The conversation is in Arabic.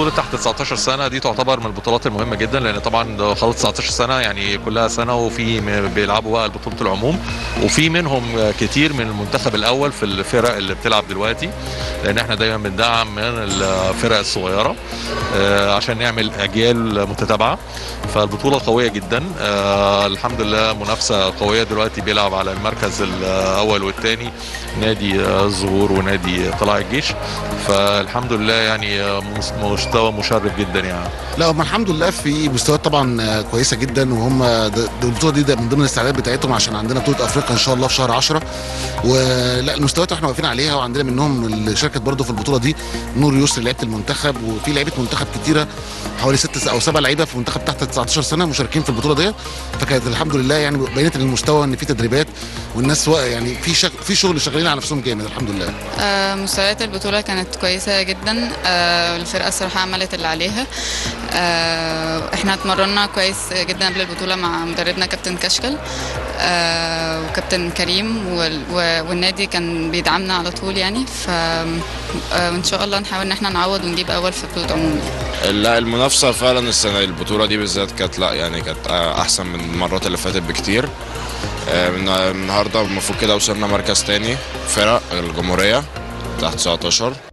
بطوله تحت 19 سنه دي تعتبر من البطولات المهمه جدا، لان طبعا خلاص 19 سنه يعني كلها سنه، وفي بيلعبوا بقى بطوله العموم، وفي منهم كتير من المنتخب الاول في الفرق اللي بتلعب دلوقتي، لان احنا دايما بندعم من الفرق الصغيره عشان نعمل اجيال متتابعه. فالبطوله قويه جدا. الحمد لله منافسه قويه دلوقتي، بيلعب على المركز الاول والثاني نادي الزهور ونادي طلائع الجيش. فالحمد لله يعني مستوى مشرف جدا يعني. لا هم الحمد لله في مستويات طبعا كويسه جدا، وهم البطوله دي من ضمن الاستعدادات بتاعتهم عشان عندنا بطوله افريقيا ان شاء الله في شهر 10. ولا المستويات احنا واقفين عليها، وعندنا منهم اللي شاركت برضه في البطوله دي نور يسري لعيبه المنتخب، وفي لعيبه منتخب كتيره حوالي 6 أو 7 لعيبه في منتخب تحت 19 سنه مشاركين في البطوله دي. فكانت الحمد لله يعني بينت المستوى ان في تدريبات، والناس يعني في شغل شغالين على نفسهم جامد الحمد لله. مستويات البطوله كانت كويسه جدا. الفرقه الصراحه عملت اللي عليها. احنا اتمرنا كويس جدا قبل البطوله مع مدربنا كابتن كشكل وكابتن كريم، والنادي كان بيدعمنا على طول يعني. وان شاء الله نحاول ان احنا نعوض ونجيب اول في بطوله عموم. لا المنافسه فعلا السنه البطوله دي بالذات كانت لا يعني كانت احسن من المرات اللي فاتت بكتير. النهارده المفروض كده وصلنا مركز تاني فرق الجمهوريه تحت 19.